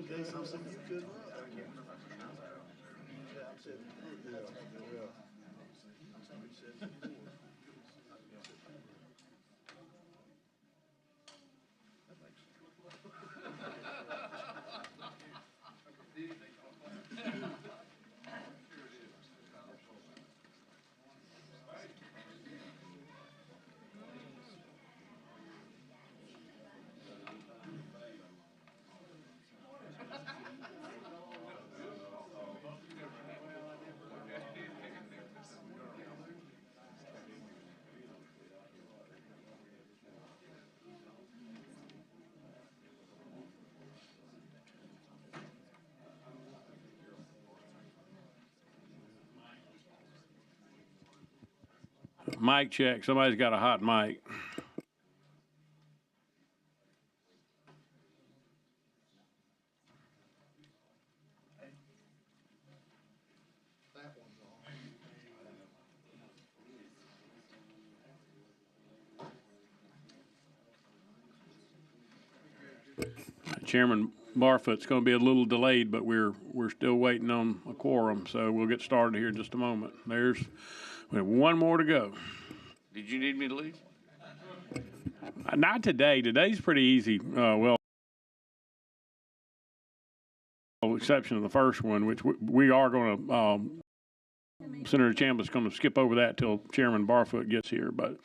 case I'm saying you could. Mic check. Somebody's got a hot mic. Chairman Barfoot's going to be a little delayed, but we're still waiting on a quorum, so we'll get started here in just a moment. We have one more to go. Did you need me to leave? Not today. Today's pretty easy. Well, exception of the first one, which we are going to. Senator Chambliss is going to skip over that till Chairman Barfoot gets here, but.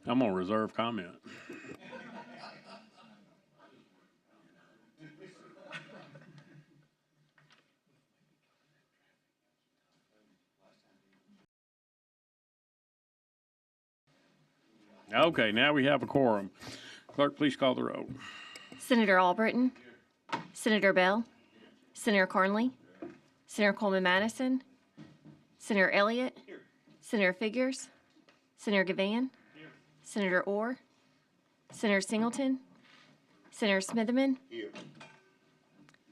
I'm going to reserve comment. Okay, now we have a quorum. Clerk, please call the roll. Senator Albritton, Senator Bell, Senator Carnley, Senator Coleman Madison, Senator Elliott, Senator Figures, Senator Gavan, Senator Orr, Senator Singleton, Senator Smitherman,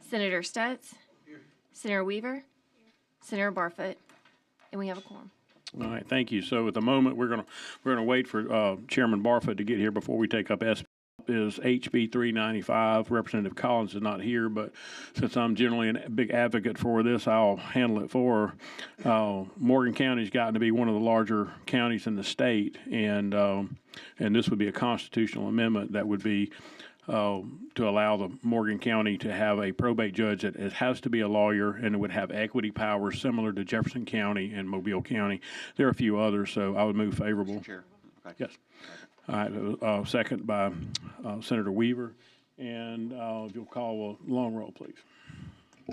Senator Stutz, Senator Weaver, Senator Barfoot, and we have a quorum. All right, thank you. So at the moment, we're gonna wait for Chairman Barfoot to get here before we take up is HB 395. Representative Collins is not here, but since I'm generally a big advocate for this, I'll handle it for her. Morgan County's gotten to be one of the larger counties in the state, and this would be a constitutional amendment that would be to allow the Morgan County to have a probate judge that it has to be a lawyer and it would have equity powers similar to Jefferson County and Mobile County. There are a few others, so I would move favorable. Mr. Chair. Okay. Yes. All right, second by Senator Weaver. And if you'll call a long roll, please.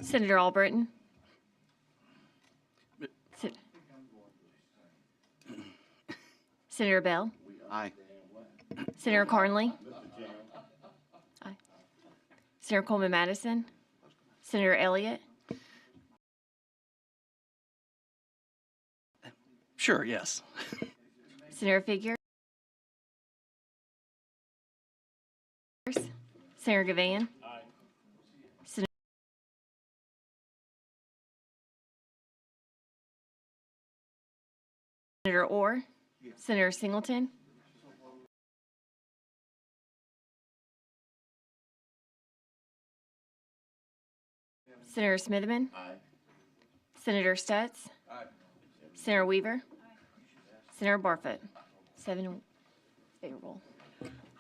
Senator Albritton. Senator Bell. Aye. Senator Carnley. Aye. Senator Coleman Madison. Senator Elliott. Sure, yes. Senator Figures. Senator Gavan. Aye. Senator Orr. Yes. Senator Singleton. Senator Smitherman. Aye. Senator Stutz. Aye. Senator Weaver. Aye. Senator Barfoot. 7 favorable.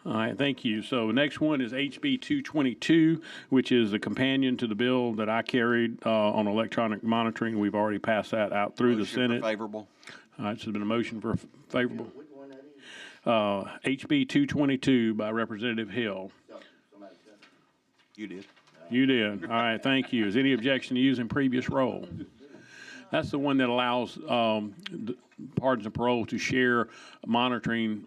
All right, thank you. So the next one is HB 222, which is the companion to the bill that I carried on electronic monitoring. We've already passed that out through the Senate. Favorable. All right, so there's been a motion for favorable. HB 222 by Representative Hill. You did. You did. All right, thank you. Is any objection to using previous role? That's the one that allows pardons and parole to share monitoring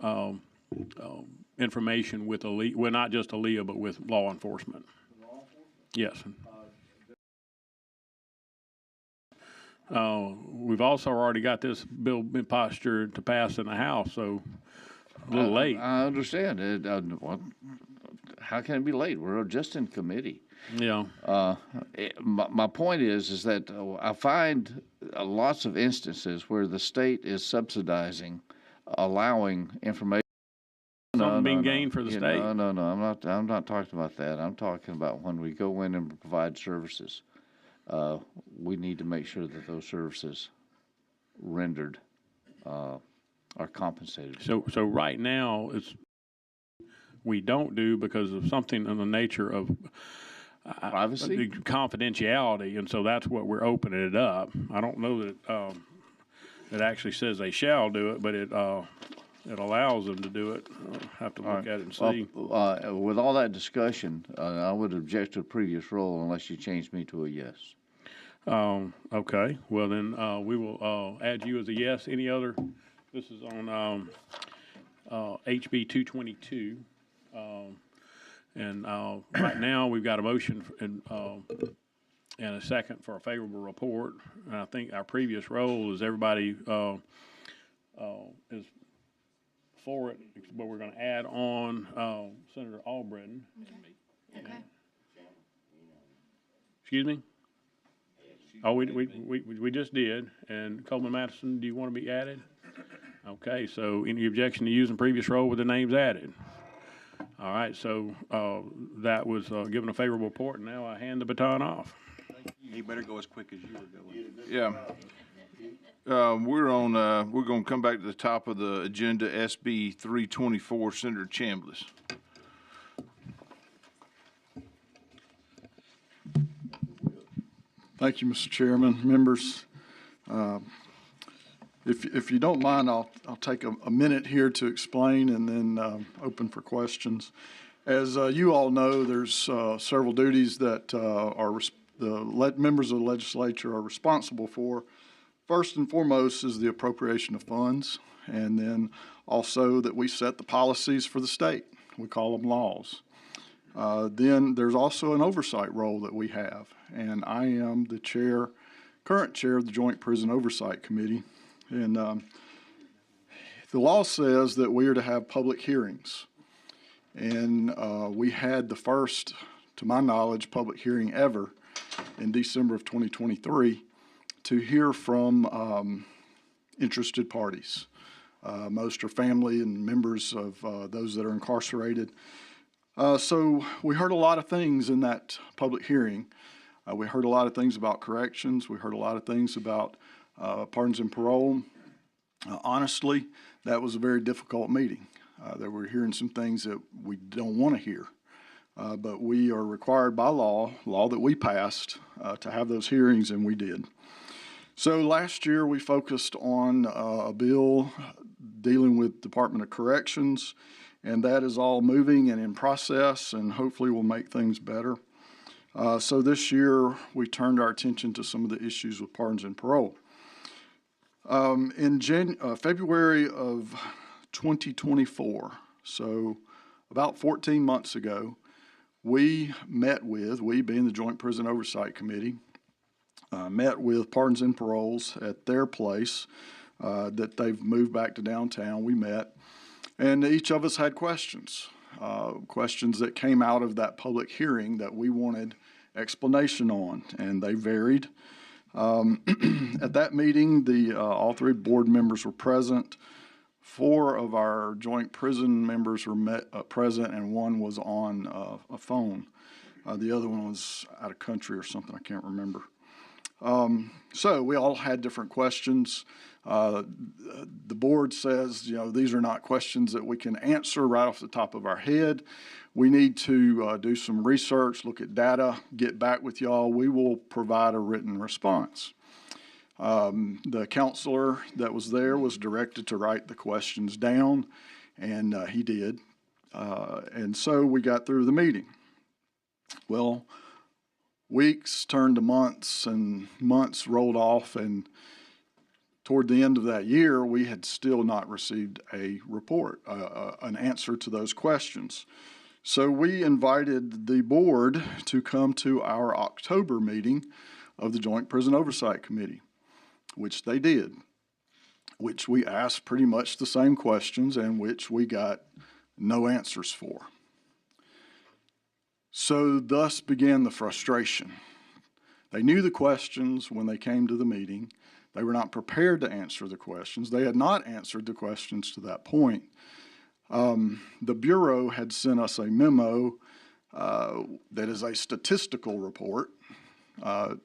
information with ALEA, well, not just ALEA, but with law enforcement. Yes. we've also already got this bill been postured to pass in the House, so a little late. I understand it. Well, how can it be late? We're just in committee. Yeah. My point is that I find lots of instances where the state is subsidizing, allowing information. Something being gained for the state. No. I'm not talking about that. I'm talking about when we go in and provide services. We need to make sure that those services rendered are compensated. So right now we don't do because of something in the nature of Privacy? Confidentiality, and so that's what we're opening it up. I don't know that it actually says they shall do it, but it allows them to do it. I'll have to look at it and see. Well, with all that discussion, I would object to the previous role unless you change me to a yes. Okay. Well, then we will add you as a yes. Any other? This is on HB 222. And right now we've got a motion and a second for a favorable report. And I think our previous role is everybody is for it, but we're going to add on Senator Albritton. Okay. Excuse me? Oh, we just did. And Coleman Madison, do you want to be added? Okay, so any objection to using previous role with the names added? All right, so that was given a favorable report, and now I hand the baton off. You better go as quick as you were going. Yeah. We're going to come back to the top of the agenda, SB 324, Senator Chambliss. Thank you, Mr. Chairman, members. If you don't mind, I'll take a minute here to explain and then open for questions. As you all know, there's several duties that the members of the legislature are responsible for. First and foremost is the appropriation of funds, and then also that we set the policies for the state. We call them laws. Then there's also an oversight role that we have, and I am the current chair of the Joint Prison Oversight Committee. And the law says that we are to have public hearings. And we had the first, to my knowledge, public hearing ever in December of 2023 to hear from interested parties. Most are family and members of those that are incarcerated. So we heard a lot of things in that public hearing. We heard a lot of things about corrections. We heard a lot of things about pardons and parole. Honestly, that was a very difficult meeting. That we're hearing some things that we don't want to hear. But we are required by law that we passed, to have those hearings, and we did. So last year we focused on a bill dealing with Department of Corrections, and that is all moving and in process, and hopefully will make things better. So this year we turned our attention to some of the issues with pardons and parole. In February of 2024, so about 14 months ago, we being the Joint Prison Oversight Committee, met with pardons and paroles at their place that they've moved back to downtown. We met, and each of us had questions that came out of that public hearing that we wanted explanation on, and they varied. At that meeting, all three board members were present. 4 of our joint prison members were present, and 1 was on a phone. The other one was out of country or something, I can't remember. So we all had different questions. The board says, these are not questions that we can answer right off the top of our head. We need to do some research, look at data, get back with y'all. We will provide a written response. The counselor that was there was directed to write the questions down, and he did. And so we got through the meeting. Well, weeks turned to months, and months rolled off, and toward the end of that year, we had still not received a report, an answer to those questions. So we invited the board to come to our October meeting of the Joint Prison Oversight Committee. which they did, which we asked pretty much the same questions and which we got no answers for. So thus began the frustration. They knew the questions when they came to the meeting. They were not prepared to answer the questions. They had not answered the questions to that point. The Bureau had sent us a memo that is a statistical report. I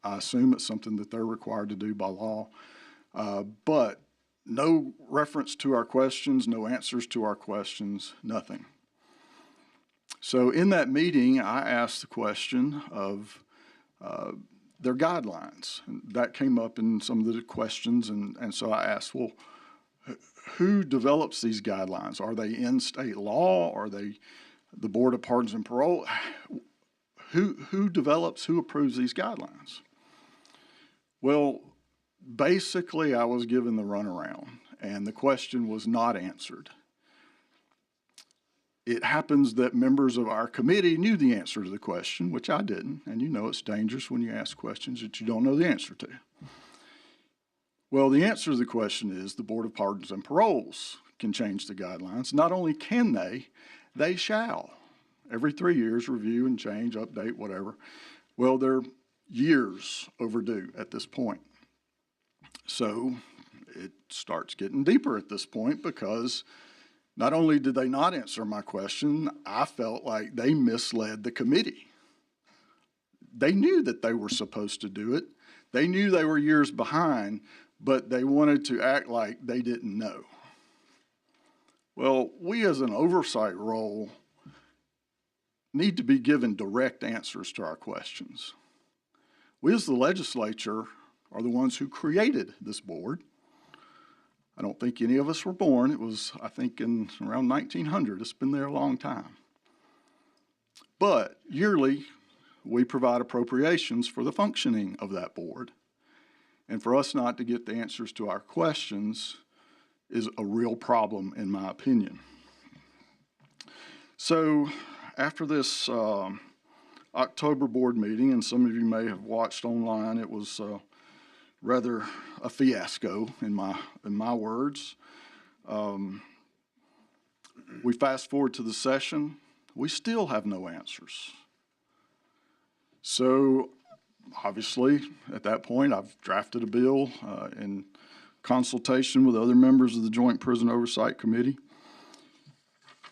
assume it's something that they're required to do by law, but no reference to our questions, no answers to our questions, nothing. So in that meeting, I asked the question of their guidelines. And that came up in some of the questions, and so I asked, well, who develops these guidelines? Are they in state law? Are they the Board of Pardons and Parole? Who develops, who approves these guidelines? Well, basically, I was given the runaround, and the question was not answered. It happens that members of our committee knew the answer to the question, which I didn't, and you know it's dangerous when you ask questions that you don't know the answer to. Well, the answer to the question is the Board of Pardons and Paroles can change the guidelines. Not only can they shall. Every 3 years, review and change, update, whatever. Well, they're years overdue at this point. So it starts getting deeper at this point because not only did they not answer my question, I felt like they misled the committee. They knew that they were supposed to do it. They knew they were years behind, but they wanted to act like they didn't know. Well, we as an oversight role need to be given direct answers to our questions. We as the legislature are the ones who created this board. I don't think any of us were born. It was, I think, in around 1900. It's been there a long time. But yearly, we provide appropriations for the functioning of that board. And for us not to get the answers to our questions is a real problem, in my opinion. So after this October board meeting, and some of you may have watched online, it was rather a fiasco, in my words. We fast forward to the session. We still have no answers. So obviously, at that point, I've drafted a bill in consultation with other members of the Joint Prison Oversight Committee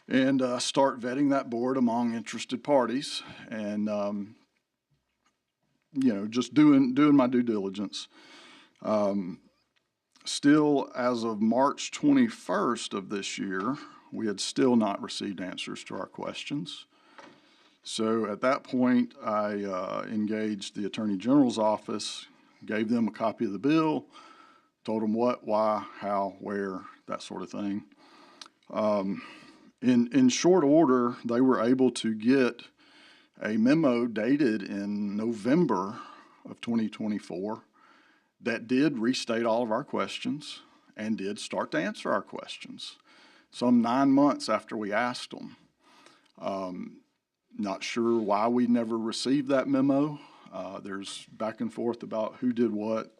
and start vetting that board among interested parties and, you know, just doing my due diligence. Still, as of March 21st of this year, we had still not received answers to our questions. So at that point, I engaged the Attorney General's office, gave them a copy of the bill, told them what, why, how, where, that sort of thing. In short order, they were able to get a memo dated in November of 2024 that did restate all of our questions and did start to answer our questions. Some 9 months after we asked them. Not sure why we never received that memo. There's back and forth about who did what.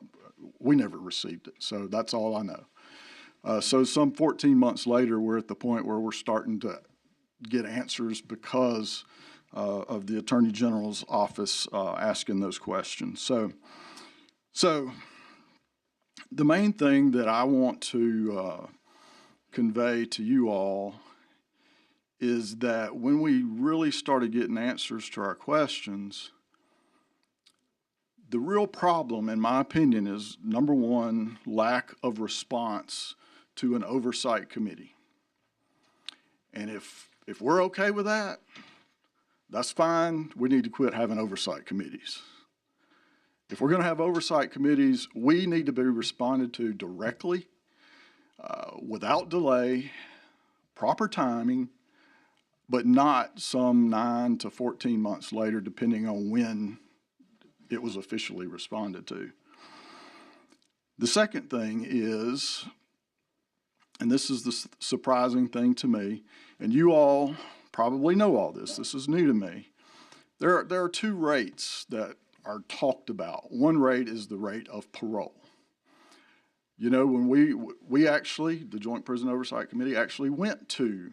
We never received it, so that's all I know. So some 14 months later, we're at the point where we're starting to get answers because of the Attorney General's office asking those questions. So the main thing that I want to convey to you all is that when we really started getting answers to our questions, the real problem, in my opinion, is, number one, lack of response to an oversight committee. And if we're okay with that, that's fine. We need to quit having oversight committees. If we're going to have oversight committees, we need to be responded to directly, without delay, proper timing, but not some 9 to 14 months later, depending on when it was officially responded to. The second thing is, and this is the surprising thing to me, and you all probably know all this, this is new to me. There are two rates that are talked about. One rate is the rate of parole. You know, when we actually, the Joint Prison Oversight Committee actually went to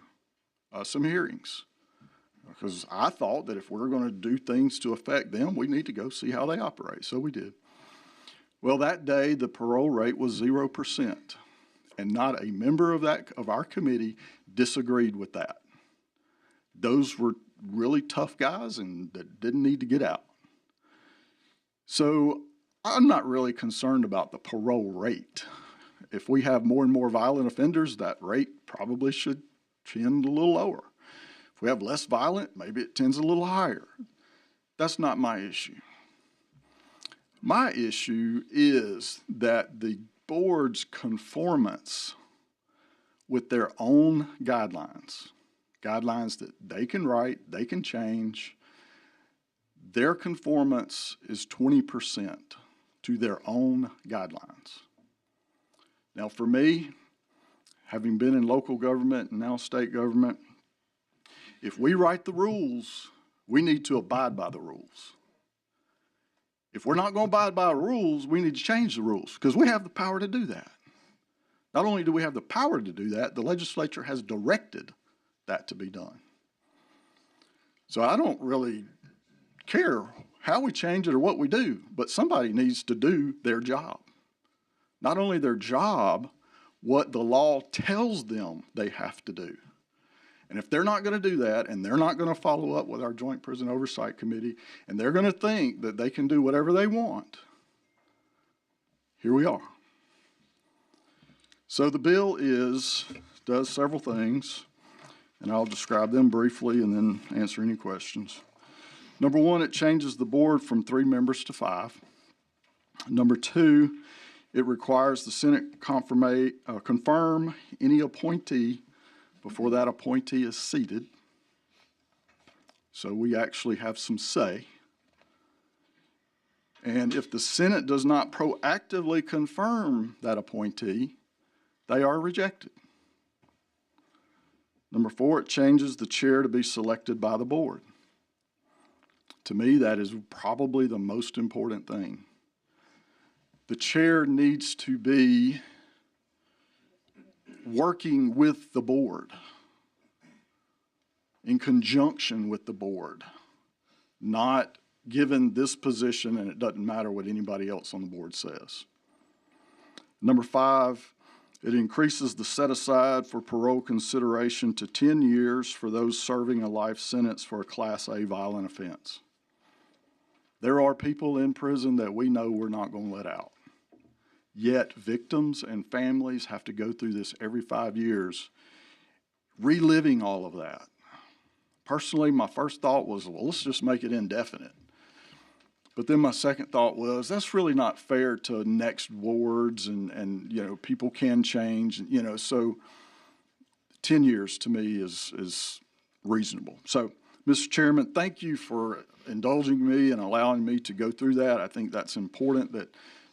some hearings, because I thought that if we're going to do things to affect them, we need to go see how they operate. So we did. Well, that day, the parole rate was 0%, and not a member of our committee disagreed with that. Those were really tough guys and that didn't need to get out. So I'm not really concerned about the parole rate. If we have more and more violent offenders, that rate probably should tend a little lower. If we have less violent, maybe it tends a little higher. That's not my issue. My issue is that the board's conformance with their own guidelines that they can write, they can change, their conformance is 20% to their own guidelines. Now for me, having been in local government and now state government, if we write the rules, we need to abide by the rules. If we're not going to abide by the rules, we need to change the rules because we have the power to do that. Not only do we have the power to do that, the legislature has directed that to be done. So I don't really care how we change it or what we do, but somebody needs to do their job. Not only their job, what the law tells them they have to do. And if they're not going to do that, and they're not going to follow up with our Joint Prison Oversight Committee, and they're going to think that they can do whatever they want, here we are. So the bill does several things, and I'll describe them briefly and then answer any questions. Number one, it changes the board from 3 members to 5. Number 2, it requires the Senate confirm any appointee before that appointee is seated. So we actually have some say. And if the Senate does not proactively confirm that appointee, they are rejected. Number 4, it changes the chair to be selected by the board. To me, that is probably the most important thing. The chair needs to be working with the board, in conjunction with the board, not given this position and it doesn't matter what anybody else on the board says. Number 5, it increases the set aside for parole consideration to 10 years for those serving a life sentence for a Class A violent offense. There are people in prison that we know we're not going to let out. Yet victims and families have to go through this every 5 years, reliving all of that. Personally, my first thought was, well, let's just make it indefinite. But then my second thought was, that's really not fair to next wards and you know, people can change, you know, so 10 years to me is reasonable. So, Mr. Chairman, thank you for indulging me and allowing me to go through that. I think that's important that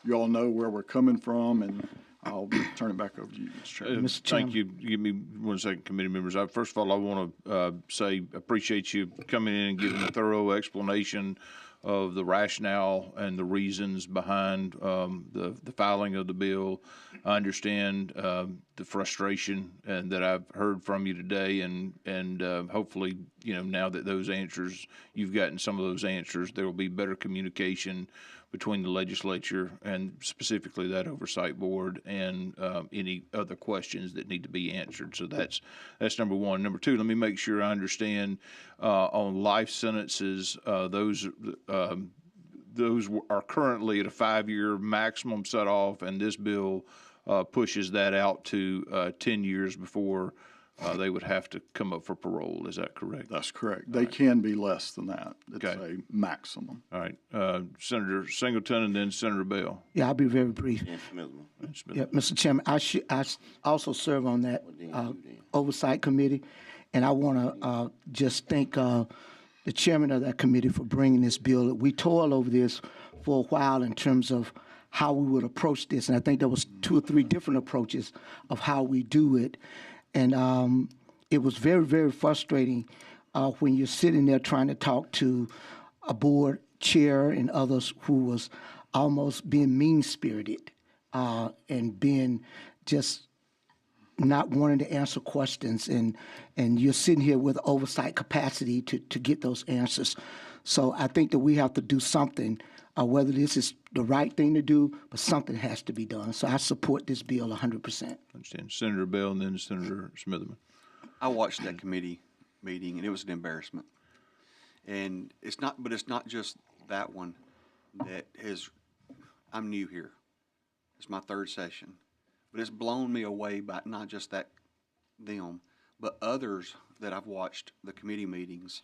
you all know where we're coming from, and I'll turn it back over to you, Mr. Chairman. Thank you. Give me 1 second, committee members. First of all, I want to say appreciate you coming in and giving a thorough explanation of the rationale and the reasons behind the filing of the bill. I understand the frustration and that I've heard from you today, and hopefully, you know, now that those answers, you've gotten some of those answers, there will be better communication between the legislature and specifically that oversight board and any other questions that need to be answered. So that's number 1. Number 2, let me make sure I understand on life sentences, those are currently at a 5-year maximum set off, and this bill pushes that out to 10 years before they would have to come up for parole. Is that correct? That's correct. They can be less than that. It's a maximum. All right. Senator Singleton and then Senator Bell. Yeah, I'll be very brief. Yeah, Mr. Chairman, I also serve on that oversight committee, and I want to just thank the chairman of that committee for bringing this bill. We toiled over this for a while in terms of how we would approach this, and I think there was 2 or 3 different approaches of how we do it. And it was very, very frustrating when you're sitting there trying to talk to a board chair and others who was almost being mean-spirited and being just not wanting to answer questions, and you're sitting here with oversight capacity to get those answers. So I think that we have to do something, whether this is the right thing to do, but something has to be done. So I support this bill 100%. Understand. Senator Bell and then Senator Smitherman. I watched that committee meeting, and it was an embarrassment. And it's not just that one that has, I'm new here. It's my third session. But it's blown me away by not just them, but others that I've watched the committee meetings,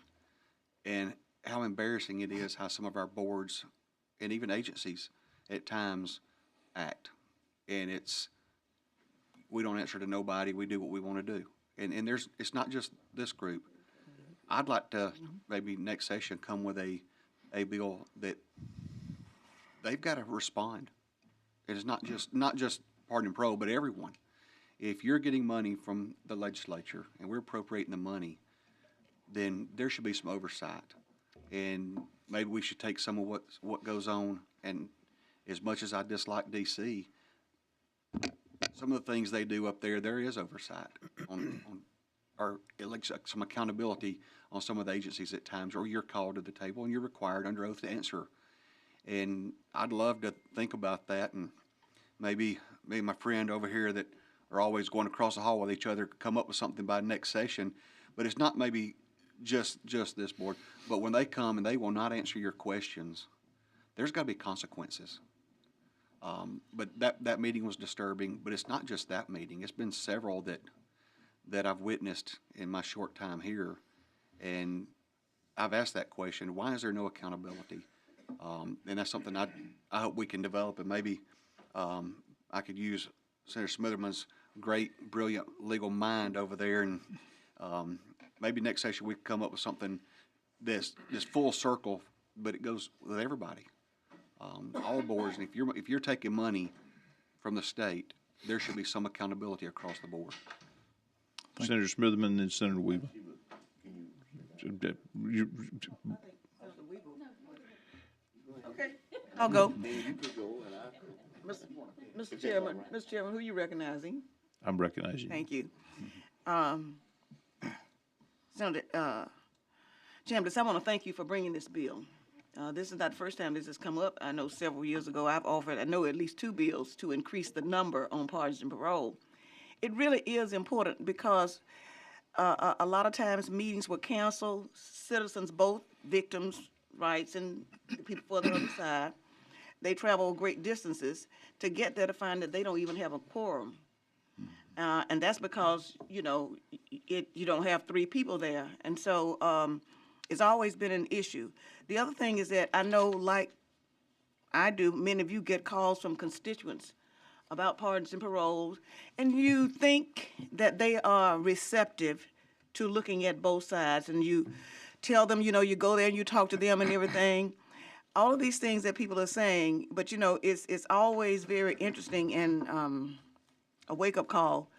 and how embarrassing it is how some of our boards and even agencies at times act. And we don't answer to nobody. We do what we want to do. And it's not just this group. I'd like to maybe next session come with a bill that they've got to respond. It is not just pardon and parole, but everyone. If you're getting money from the legislature and we're appropriating the money, then there should be some oversight. And maybe we should take some of what goes on. And as much as I dislike D.C., some of the things they do up there is oversight or at least some accountability on some of the agencies at times, or you're called to the table and you're required under oath to answer. And I'd love to think about that, and maybe my friend over here that are always going across the hall with each other come up with something by next session. But it's not maybe just this board, but when they come and they will not answer your questions, there's got to be consequences. But that meeting was disturbing, but it's not just that meeting. It's been several that I've witnessed in my short time here, and I've asked that question, why is there no accountability? And that's something I hope we can develop, and maybe I could use Senator Smitherman's great, brilliant legal mind over there, and maybe next session we can come up with something that's full circle, but it goes with everybody, all boards. And if you're taking money from the state, there should be some accountability across the board. Senator Smitherman and Senator Weaver. Okay, I'll go. Mr. Chairman, who are you recognizing? I'm recognizing you. Thank you. Senator Chambliss, I want to thank you for bringing this bill. This is not the first time this has come up. I know several years ago I've offered, at least 2 bills to increase the number on pardons and parole. It really is important because a lot of times meetings were canceled. Citizens, both victims' rights and the people for the other side, they travel great distances to get there to find that they don't even have a quorum. And that's because, you don't have 3 people there. And so it's always been an issue. The other thing is that I know, like I do, many of you get calls from constituents about pardons and paroles, and you think that they are receptive to looking at both sides, and you tell them, you go there and you talk to them and everything. All of these things that people are saying, but it's always very interesting and a wake-up call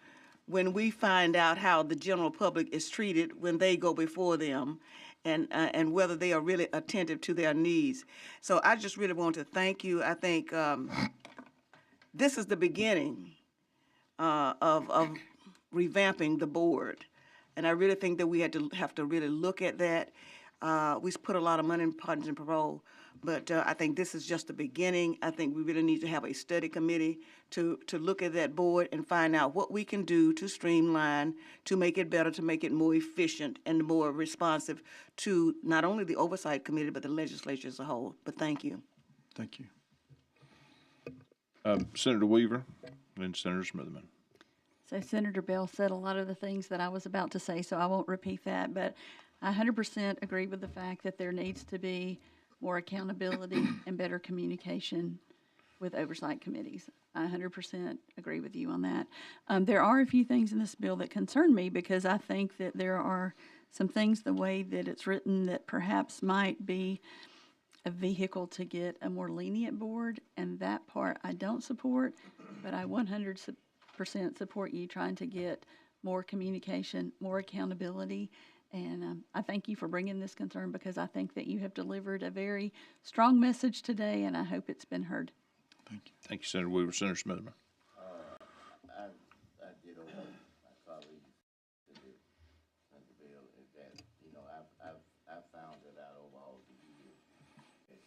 when we find out how the general public is treated when they go before them, and whether they are really attentive to their needs. So I just really want to thank you. I think this is the beginning of revamping the board, and I really think that we have to really look at that. We put a lot of money in pardons and parole, but I think this is just the beginning. I think we really need to have a study committee to look at that board and find out what we can do to streamline, to make it better, to make it more efficient and more responsive to not only the oversight committee, but the legislature as a whole. But thank you. Thank you. Senator Weaver and Senator Smitherman. So Senator Bell said a lot of the things that I was about to say, so I won't repeat that. But I 100% agree with the fact that there needs to be more accountability and better communication with oversight committees. I 100% agree with you on that. There are a few things in this bill that concern me because I think that there are some things the way that it's written that perhaps might be a vehicle to get a more lenient board, and that part I don't support, but I 100% support you trying to get more communication, more accountability, and I thank you for bringing this concern because I think that you have delivered a very strong message today, and I hope it's been heard. Thank you, Senator Weaver. Senator Smitherman. I did over my colleagues to the bill is that, you know, I've found it out over all the years that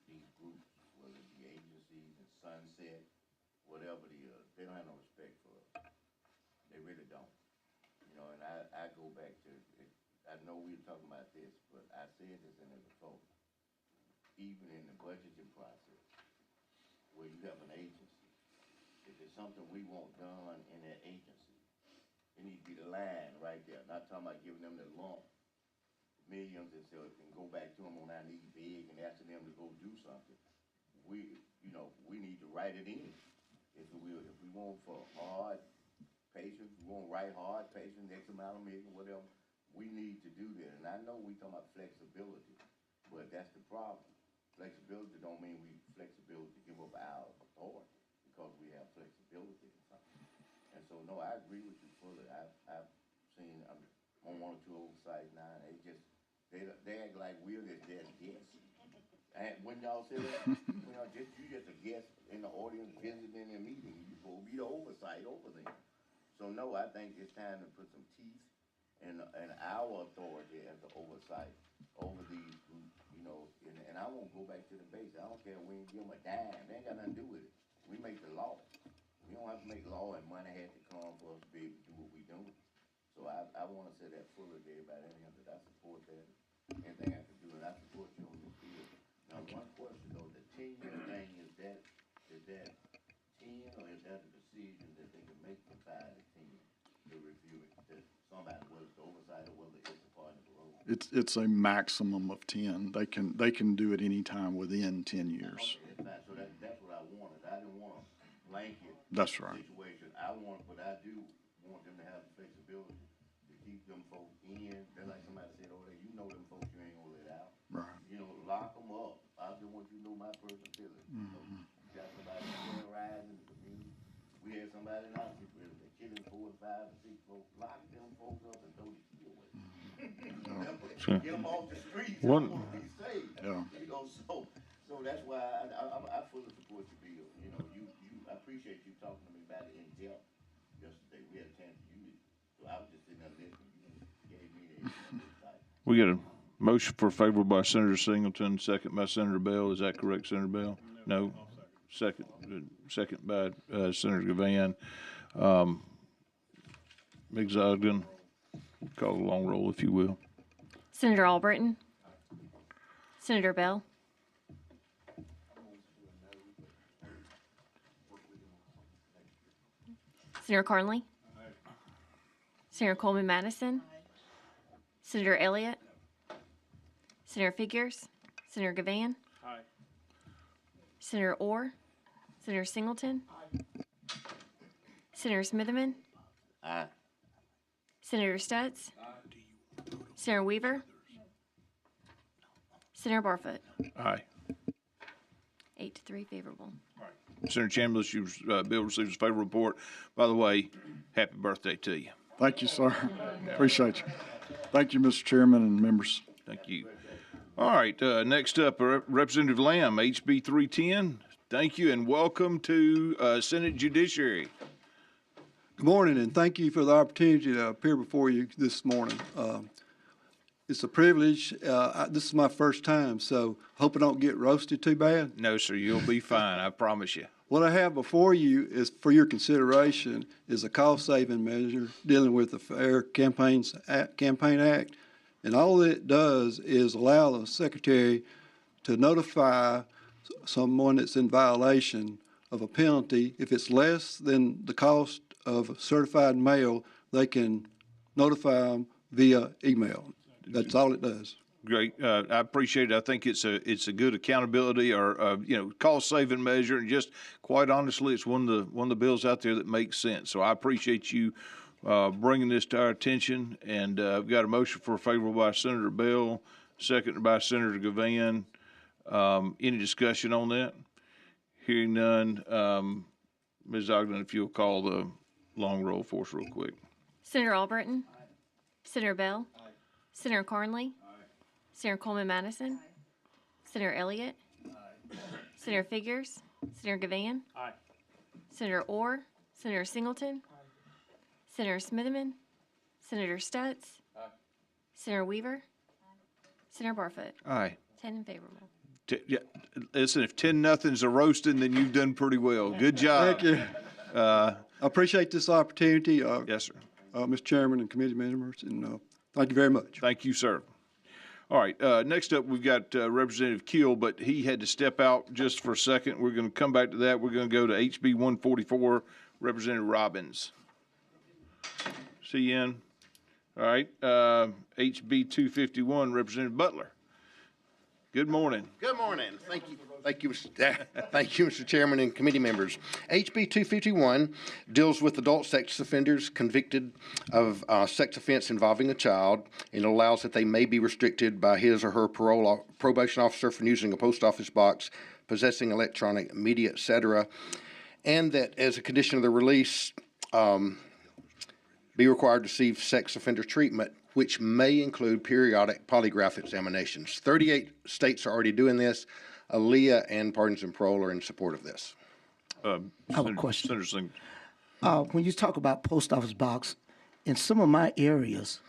these groups, whether it be agencies and Sunset, whatever they don't have no respect for us. They really don't. You know, and I go back to, I know we were talking about this, but I said this in the before. Even in the budgeting process, where you have an agency, if there's something we want done in that agency, it needs to be the line right there. Not talking about giving them the lump millions and so it can go back to them on our need big and asking them to go do something. We need to write it in. If we want for hard patients, we want write hard patients, X amount of million, whatever, we need to do that. And I know we talking about flexibility, but that's the problem. Flexibility don't mean we flexibility to give up our authority because we have flexibility in something. And so, no, I agree with you fully. I've seen on one or two oversight now, and they act like we're just guests. And when y'all say that, you just a guest in the audience visiting a meeting. You supposed to be the oversight over them. So, no, I think it's time to put some teeth in our authority as the oversight over these groups. You know, and I won't go back to the base. I don't care if we ain't give them a dime. They ain't got nothing to do with it. We make the law. We don't have to make law and money has to come for us to be able to do what we doing. So I want to say that fully to everybody in here that I support that. Anything I can do, and I support you on this deal. Now, one question though, the 10-year thing, is that 10 or is that a decision that they can make from 5 to 10 to review it? That somebody, whether it's the oversight or whether it's a part of the role. It's a maximum of 10. They can do it anytime within 10 years. Okay, that's fine. So that's what I wanted. I didn't want a blanket That's right. situation. But I do want them to have the flexibility to keep them folks in. They're like somebody said over there, you know them folks, you ain't gonna let out. Right. You know, lock them up. I just want you to know my personal feelings. You know, you got somebody terrorizing the community. We had somebody in our situation, they're killing 4 and 5 and 6 folks. Lock them folks up and throw the key away. Sure. Get them off the streets. One- I want to be safe. Yeah. You know, so that's why I fully support your bill. You know, I appreciate you talking to me about it in depth yesterday. We had a chance to use it. So I was just sitting there listening. You gave me the insight. We got a motion for favor by Senator Singleton, second by Senator Bell. Is that correct, Senator Bell? No. Second by Senator Gavan. Ms. Ogden, call a long roll, if you will. Senator Albritton? Senator Bell? Senator Carnley? Senator Coleman Madison? Senator Elliott? Senator Figures? Senator Gavan? Senator Orr? Senator Singleton? Senator Smitherman? Aye. Senator Stutz? Senator Weaver? Senator Barfoot? Aye. 8-3 favorable. Senator Chambliss, your bill receives a favorable report. By the way, happy birthday to you. Thank you, sir. Appreciate you. Thank you, Mr. Chairman and members. Thank you. All right, next up, Representative Lamb, HB 310. Thank you and welcome to Senate Judiciary. Good morning, and thank you for the opportunity to appear before you this morning. It's a privilege. This is my first time, so hope I don't get roasted too bad. No, sir, you'll be fine, I promise you. What I have before you is for your consideration is a cost-saving measure dealing with the Fair Campaign Act. And all that it does is allow the secretary to notify someone that's in violation of a penalty. If it's less than the cost of certified mail, they can notify them via email. That's all it does. Great, I appreciate it. I think it's a good accountability or cost saving measure, and just quite honestly, it's one of the bills out there that makes sense. So I appreciate you bringing this to our attention, and I've got a motion for favorable by Senator Bell, seconded by Senator Gavan. Any discussion on that? Hearing none, Ms. Ogden, if you'll call the long roll for us real quick. Senator Albritton? Senator Bell? Senator Carnley? Senator Coleman Madison? Senator Elliott? Senator Figures, Senator Gavan. Aye. Senator Orr, Senator Singleton. Senator Smitherman, Senator Stutz. Senator Weaver. Senator Barfoot. Aye. 10 in favorable. Yeah, listen, if 10-0's a roasting, then you've done pretty well. Good job. Thank you. I appreciate this opportunity, Yes, sir. Mr. Chairman and committee members, and thank you very much. Thank you, sir. All right, next up, we've got Representative Kiel, but he had to step out just for a second. We're going to come back to that. We're going to go to HB 144, Representative Robbins. See you in. All right, HB 251, Representative Butler. Good morning. Good morning. Thank you. Thank you, thank you, Mr. Chairman and committee members. HB 251 deals with adult sex offenders convicted of sex offense involving a child, and allows that they may be restricted by his or her probation officer from using a post office box, possessing electronic media, etc., and that as a condition of the release, be required to receive sex offender treatment, which may include periodic polygraph examinations. 38 states are already doing this. Aaliyah and Pardons and Parole are in support of this. I have a question. Senator Singleton. When you talk about post office box, in some of my areas,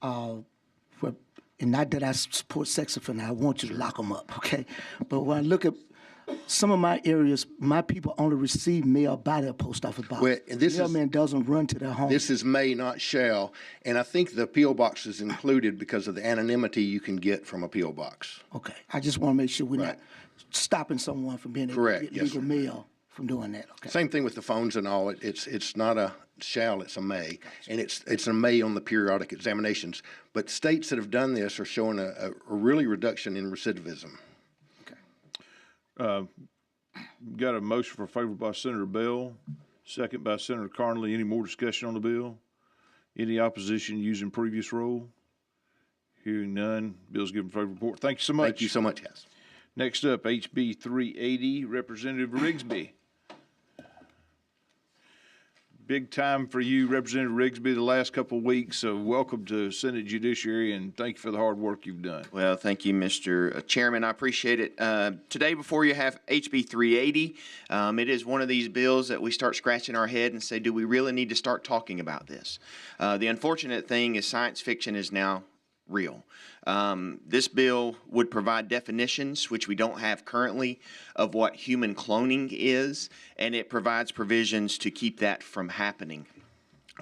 and not that I support sex offender, I want you to lock them up, okay? But when I look at some of my areas, my people only receive mail by their post office box. Well, and this mailman doesn't run to their home. This is may, not shall, and I think the P.O. box is included because of the anonymity you can get from a P.O. box. Okay, I just want to make sure we're Right. not stopping someone from being able Correct, to get yes, legal sir. mail from doing that, okay? Same thing with the phones and all. It's not a shall, it's a may, and it's a may on the periodic examinations. But states that have done this are showing a really reduction in recidivism. Got a motion for favor by Senator Bell, second by Senator Carnley. Any more discussion on the bill? Any opposition using previous rule? Hearing none, bill's given favorable report. Thank you so much. Thank you so much, yes. Next up, HB 380, Representative Rigsby. Big time for you, Representative Rigsby, the last couple of weeks, so welcome to Senate Judiciary, and thank you for the hard work you've done. Well, thank you, Mr. Chairman. I appreciate it. Today, before you have HB 380, it is one of these bills that we start scratching our head and say, do we really need to start talking about this? The unfortunate thing is science fiction is now real. This bill would provide definitions, which we don't have currently, of what human cloning is, and it provides provisions to keep that from happening.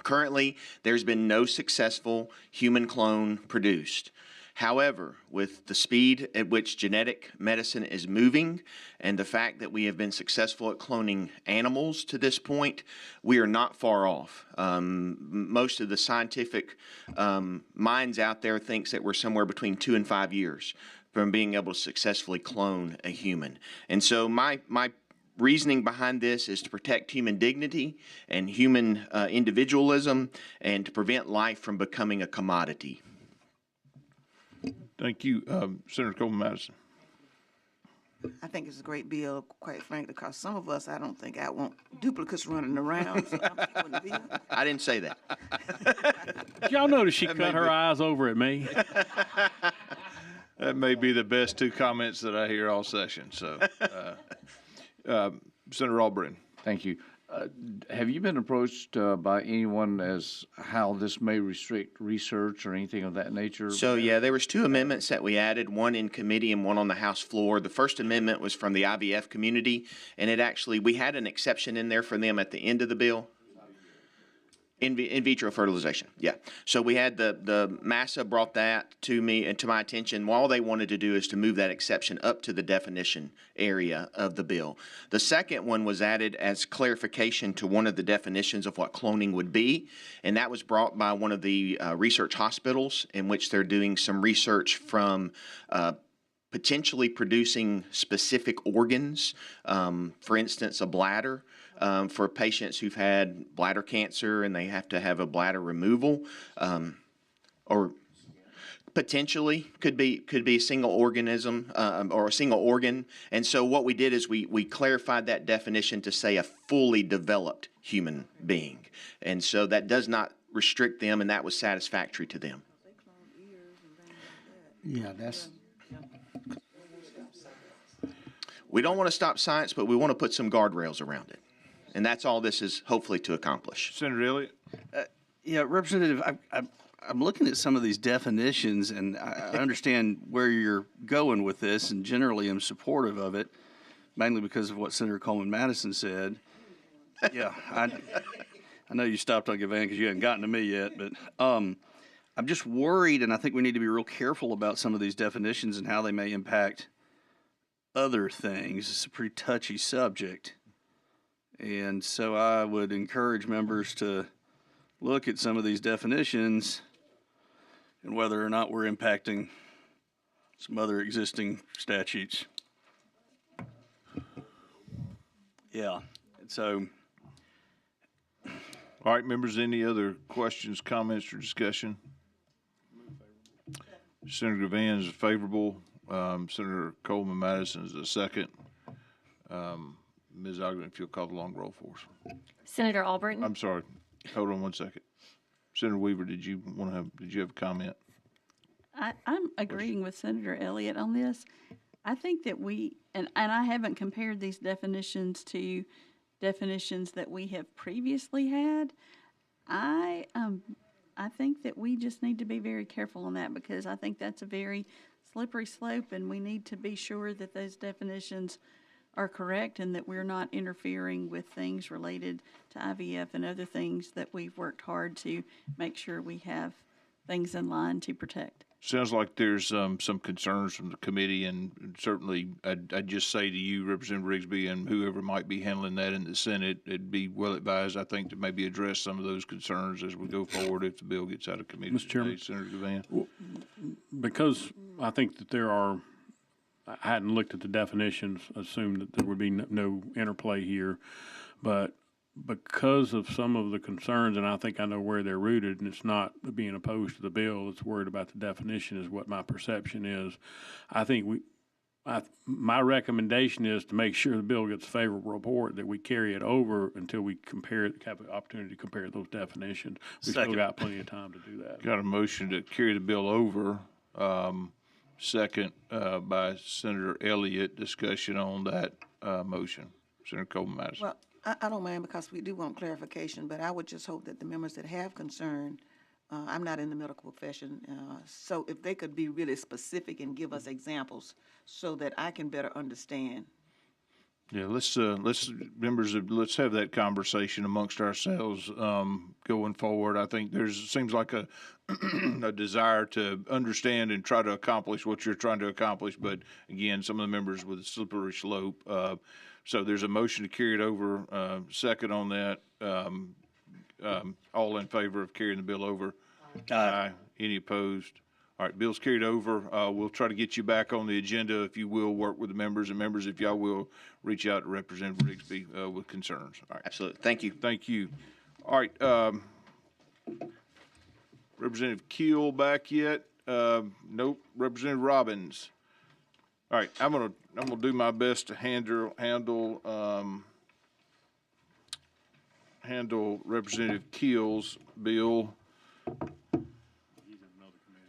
Currently, there's been no successful human clone produced. However, with the speed at which genetic medicine is moving and the fact that we have been successful at cloning animals to this point, we are not far off. Most of the scientific minds out there thinks that we're somewhere between 2 and 5 years from being able to successfully clone a human. And so my reasoning behind this is to protect human dignity and human individualism and to prevent life from becoming a commodity. Thank you. Senator Coleman Madison. I think it's a great bill, quite frankly, because some of us, I don't think I want duplicates running around, so I'm supporting the bill. I didn't say that. Did y'all notice she cut her eyes over at me? That may be the best two comments that I hear all session, so. Senator Albritton. Thank you. Have you been approached by anyone as how this may restrict research or anything of that nature? So, yeah, there was 2 amendments that we added, one in committee and one on the House floor. The first amendment was from the IVF community, and it actually, we had an exception in there for them at the end of the bill. In vitro fertilization, yeah. So we had the MASA brought that to me and to my attention. All they wanted to do is to move that exception up to the definition area of the bill. The second one was added as clarification to one of the definitions of what cloning would be, and that was brought by one of the research hospitals in which they're doing some research from potentially producing specific organs, for instance, a bladder. For patients who've had bladder cancer and they have to have a bladder removal, or potentially could be a single organism or a single organ. And so what we did is we clarified that definition to say a fully developed human being. And so that does not restrict them, and that was satisfactory to them. Yeah, that's. We don't want to stop science, but we want to put some guardrails around it. And that's all this is hopefully to accomplish. Senator Elliott? Yeah, Representative, I'm looking at some of these definitions, and I understand where you're going with this, and generally I'm supportive of it, mainly because of what Senator Coleman Madison said. Yeah, I know you stopped on Gavan because you hadn't gotten to me yet, but I'm just worried, and I think we need to be real careful about some of these definitions and how they may impact other things. It's a pretty touchy subject. And so I would encourage members to look at some of these definitions and whether or not we're impacting some other existing statutes. Yeah, and so. All right, members, any other questions, comments, or discussion? Senator Gavan is favorable. Senator Coleman Madison is a second. Ms. Ogden, if you'll call the long roll for us. Senator Albritton? I'm sorry. Hold on one second. Senator Weaver, did you have a comment? I'm agreeing with Senator Elliott on this. I think that and I haven't compared these definitions to definitions that we have previously had. I think that we just need to be very careful on that because I think that's a very slippery slope, and we need to be sure that those definitions are correct and that we're not interfering with things related to IVF and other things that we've worked hard to make sure we have things in line to protect. Sounds like there's some concerns from the committee, and certainly I'd just say to you, Representative Rigsby, and whoever might be handling that in the Senate, it'd be well advised, I think, to maybe address some of those concerns as we go forward if the bill gets out of committee. Mr. Chairman, Senator Gavan. Because I think that I hadn't looked at the definitions, assumed that there would be no interplay here, but because of some of the concerns, and I think I know where they're rooted, and it's not being opposed to the bill, it's worried about the definition is what my perception is. I think my recommendation is to make sure the bill gets a favorable report, that we carry it over until we have an opportunity to compare those definitions. We've still got plenty of time to do that. Got a motion to carry the bill over. Second by Senator Elliott. Discussion on that motion. Senator Coleman Madison. Well, I don't mind because we do want clarification, but I would just hope that the members that have concern, I'm not in the medical profession, so if they could be really specific and give us examples so that I can better understand. Yeah, let's members, let's have that conversation amongst ourselves going forward. I think seems like a a desire to understand and try to accomplish what you're trying to accomplish, but again, some of the members with a slippery slope. So there's a motion to carry it over. Second on that. All in favor of carrying the bill over? Aye. Any opposed? All right, bill's carried over. We'll try to get you back on the agenda, if you will, work with the members, and members, if y'all will, reach out to Representative Rigsby with concerns. All right. Absolutely. Thank you. Thank you. All right. Representative Kiel back yet? Nope. Representative Robbins. All right. I'm gonna do my best to handle Representative Kiel's bill.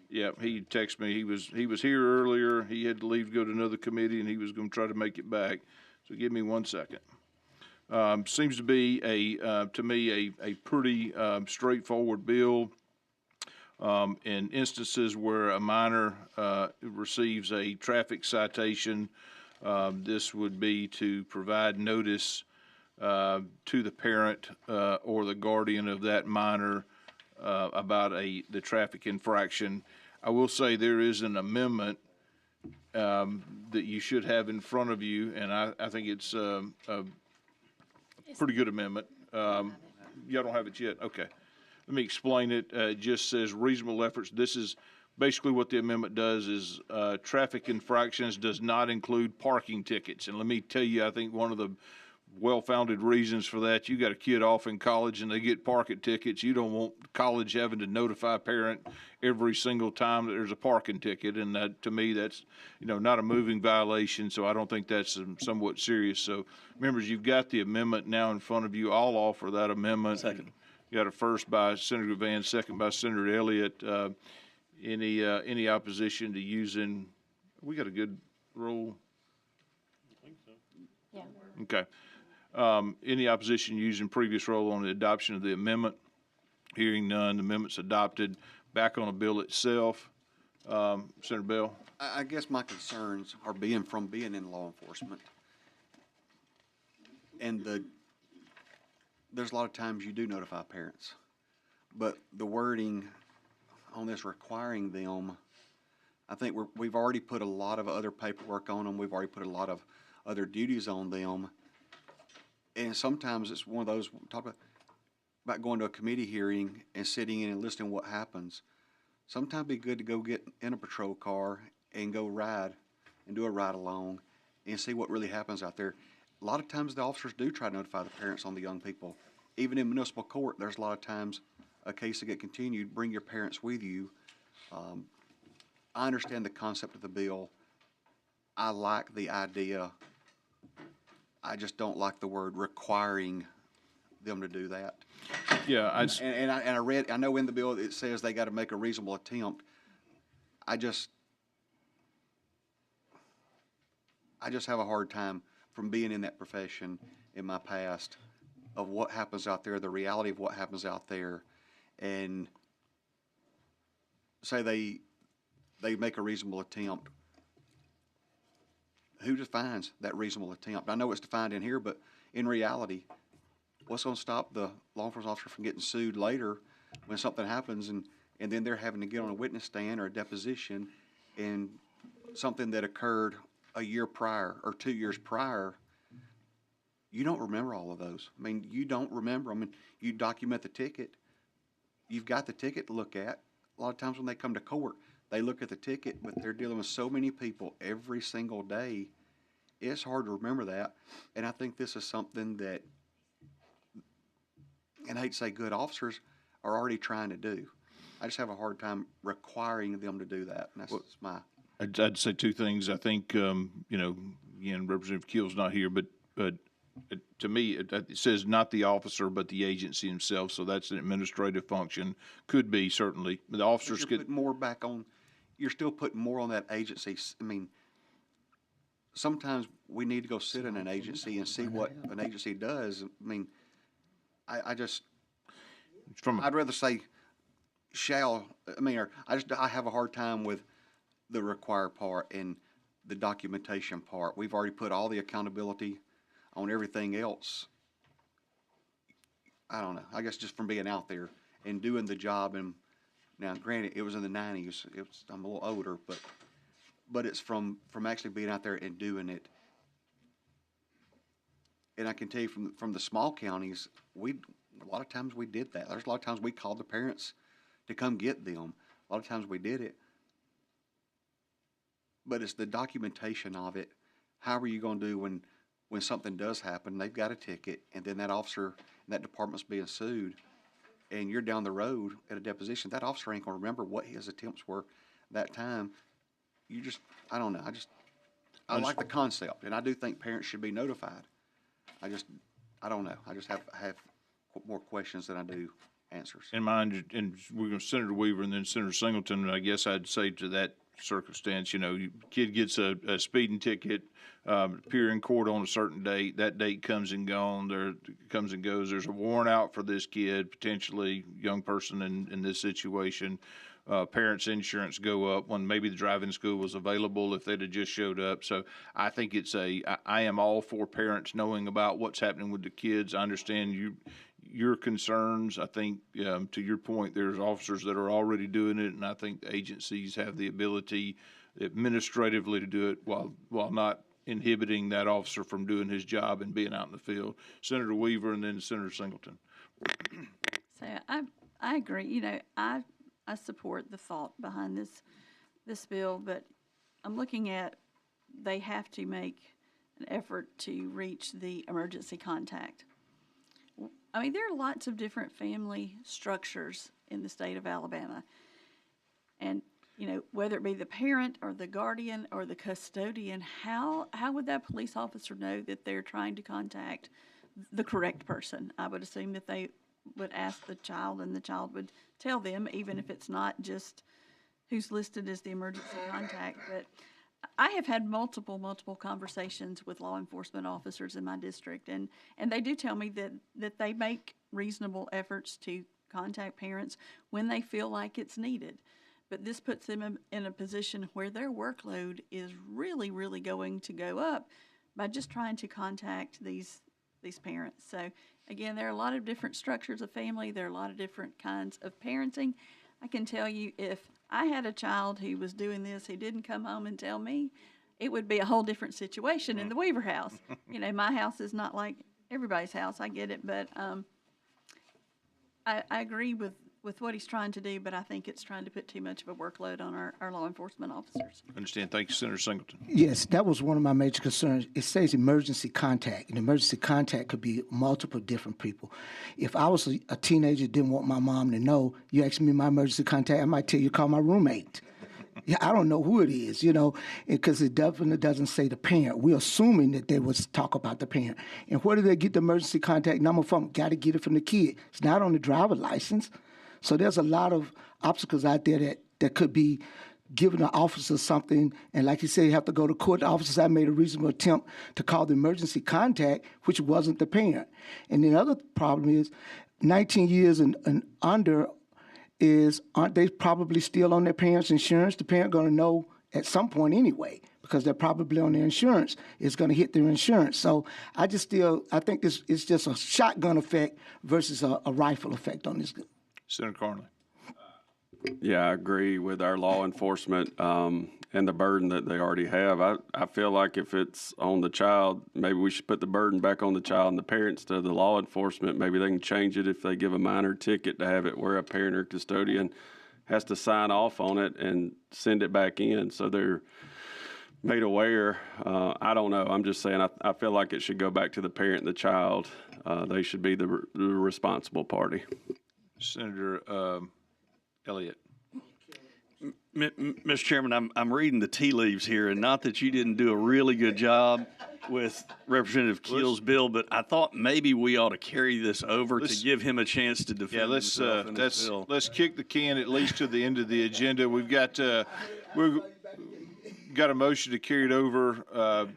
Yeah, he texted me. He was here earlier. He had to leave to go to another committee, and he was going to try to make it back. So give me 1 second. Seems to be to me a pretty straightforward bill. In instances where a minor receives a traffic citation, this would be to provide notice to the parent or the guardian of that minor about the traffic infraction. I will say there is an amendment that you should have in front of you, and I think it's a pretty good amendment. Y'all don't have it yet? Okay. Let me explain it. It just says reasonable efforts. This is basically what the amendment does is traffic infractions does not include parking tickets. And let me tell you, I think one of the well-founded reasons for that, you got a kid off in college and they get parking tickets. You don't want college having to notify a parent every single time that there's a parking ticket. And that, to me, that's, not a moving violation. So I don't think that's somewhat serious. So members, you've got the amendment now in front of you. I'll offer that amendment. Second. You got a first by Senator Gavan, second by Senator Elliott. Any opposition to using? We got a good roll. Yeah. Okay. Any opposition using previous roll on the adoption of the amendment? Hearing none, the amendment's adopted. Back on the bill itself, Senator Bell? I guess my concerns are from being in law enforcement. And there's a lot of times you do notify parents, but the wording on this requiring them, I think we've already put a lot of other paperwork on them. We've already put a lot of other duties on them. And sometimes it's one of those, talk about going to a committee hearing and sitting in and listening to what happens. Sometimes it'd be good to go get in a patrol car and go ride and do a ride along and see what really happens out there. A lot of times the officers do try to notify the parents on the young people. Even in municipal court, there's a lot of times a case to get continued, bring your parents with you. I understand the concept of the bill. I like the idea. I just don't like the word requiring them to do that. Yeah, I know in the bill it says they got to make a reasonable attempt. I just have a hard time from being in that profession in my past of what happens out there, the reality of what happens out there, and say they make a reasonable attempt. Who defines that reasonable attempt? I know it's defined in here, but in reality, what's going to stop the law enforcement officer from getting sued later when something happens and then they're having to get on a witness stand or a deposition and something that occurred a year prior or 2 years prior, you don't remember all of those. I mean, you don't remember them. I mean, you document the ticket. You've got the ticket to look at. A lot of times when they come to court, they look at the ticket, but they're dealing with so many people every single day. It's hard to remember that. And I think this is something that, and I hate to say good officers, are already trying to do. I just have a hard time requiring them to do that. And that's my... I'd say two things. I think, again, Representative Kiel's not here, but to me, it says not the officer, but the agency himself. So that's an administrative function. Could be, certainly. The officers you're could... putting more back on, you're still putting more on that agency. I mean, sometimes we need to go sit in an agency and see what an agency does. I mean, I'd rather say shall, or I have a hard time with the require part and the documentation part. We've already put all the accountability on everything else. I don't know. I guess just from being out there and doing the job. And now, granted, it was in the 90s. I'm a little older, but it's from actually being out there and doing it. And I can tell you from the small counties, a lot of times we did that. There's a lot of times we called the parents to come get them. A lot of times we did it. But it's the documentation of it. How are you going to do when something does happen? They've got a ticket, and then that officer in that department's being sued, and you're down the road at a deposition. That officer ain't going to remember what his attempts were that time. I don't know. I like the concept, and I do think parents should be notified. I don't know. I just have more questions than I do answers. In mind, and we're going to Senator Weaver and then Senator Singleton. I guess I'd say to that circumstance, kid gets a speeding ticket, appear in court on a certain date. That date comes and comes and goes. There's a warrant out for this kid, potentially young person in this situation. Parents' insurance go up when maybe the driving school was available if they'd have just showed up. So I think I am all for parents knowing about what's happening with the kids. I understand your concerns. I think, to your point, there's officers that are already doing it, and I think the agencies have the ability administratively to do it while not inhibiting that officer from doing his job and being out in the field. Senator Weaver and then Senator Singleton. So I agree. I support the thought behind this bill, but I'm looking at they have to make an effort to reach the emergency contact. I mean, there are lots of different family structures in the state of Alabama. And, whether it be the parent or the guardian or the custodian, how would that police officer know that they're trying to contact the correct person? I would assume that they would ask the child and the child would tell them, even if it's not just who's listed as the emergency contact. But I have had multiple conversations with law enforcement officers in my district, and they do tell me that they make reasonable efforts to contact parents when they feel like it's needed. But this puts them in a position where their workload is really, really going to go up by just trying to contact these parents. So again, there are a lot of different structures of family. There are a lot of different kinds of parenting. I can tell you, if I had a child who was doing this, who didn't come home and tell me, it would be a whole different situation in the Weaver house. You know, my house is not like everybody's house. I get it, but I agree with what he's trying to do, but I think it's trying to put too much of a workload on our law enforcement officers. Understand. Thank you, Senator Singleton. Yes, that was one of my major concerns. It says emergency contact, and emergency contact could be multiple different people. If I was a teenager, didn't want my mom to know, you asked me my emergency contact, I might tell you call my roommate. Yeah, I don't know who it is, you know, because it definitely doesn't say the parent. We're assuming that they would talk about the parent. And where do they get the emergency contact number from? Got to get it from the kid. It's not on the driver's license. So there's a lot of obstacles out there that could be giving the officer something. And like you say, you have to go to court. The officers have made a reasonable attempt to call the emergency contact, which wasn't the parent. And the other problem is 19 years and under aren't they probably still on their parents' insurance? The parent going to know at some point anyway, because they're probably on their insurance. It's going to hit their insurance. So I think this is just a shotgun effect versus a rifle effect on this. Senator Carnley. Yeah, I agree with our law enforcement and the burden that they already have. I feel like if it's on the child, maybe we should put the burden back on the child and the parents to the law enforcement. Maybe they can change it if they give a minor ticket to have it where a parent or custodian has to sign off on it and send it back in so they're made aware. I don't know. I'm just saying I feel like it should go back to the parent and the child. They should be the responsible party. Senator Elliott. Mr. Chairman, I'm reading the tea leaves here, and not that you didn't do a really good job with Representative Kiel's bill, but I thought maybe we ought to carry this over to give him a chance to defend himself in his bill. Let's kick the can at least to the end of the agenda. We've got a motion to carry it over.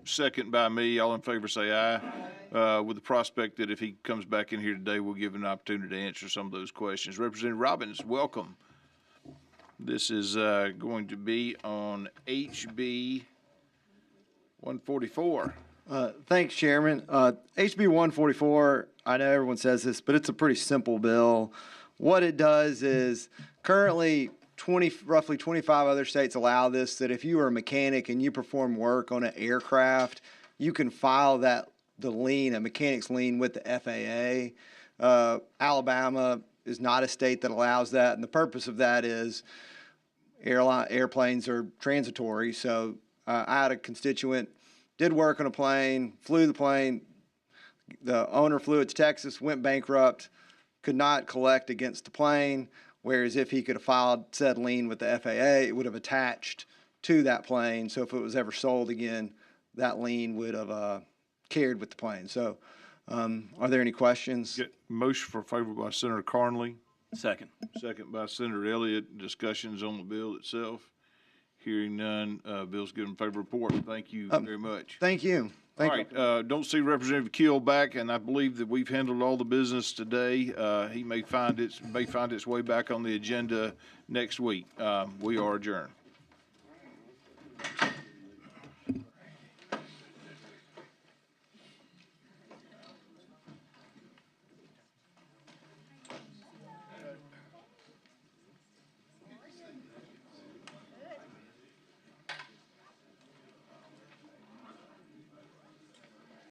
Second by me. All in favor say aye. With the prospect that if he comes back in here today, we'll give him an opportunity to answer some of those questions. Representative Robbins, welcome. This is going to be on HB 144. Thanks, Chairman. HB 144, I know everyone says this, but it's a pretty simple bill. What it does is currently roughly 25 other states allow this, that if you are a mechanic and you perform work on an aircraft, you can file the lien, a mechanic's lien, with the FAA. Alabama is not a state that allows that, and the purpose of that is airplanes are transitory. So I had a constituent, did work on a plane, flew the plane, the owner flew it to Texas, went bankrupt, could not collect against the plane, whereas if he could have filed said lien with the FAA, it would have attached to that plane. So if it was ever sold again, that lien would have carried with the plane. So are there any questions? Motion for favor by Senator Carnley. Second. Second by Senator Elliott. Discussions on the bill itself. Hearing none, bill's given favor report. Thank you very much. Thank you. All right, don't see Representative Kiel back, and I believe that we've handled all the business today. He may find its way back on the agenda next week. We are adjourned.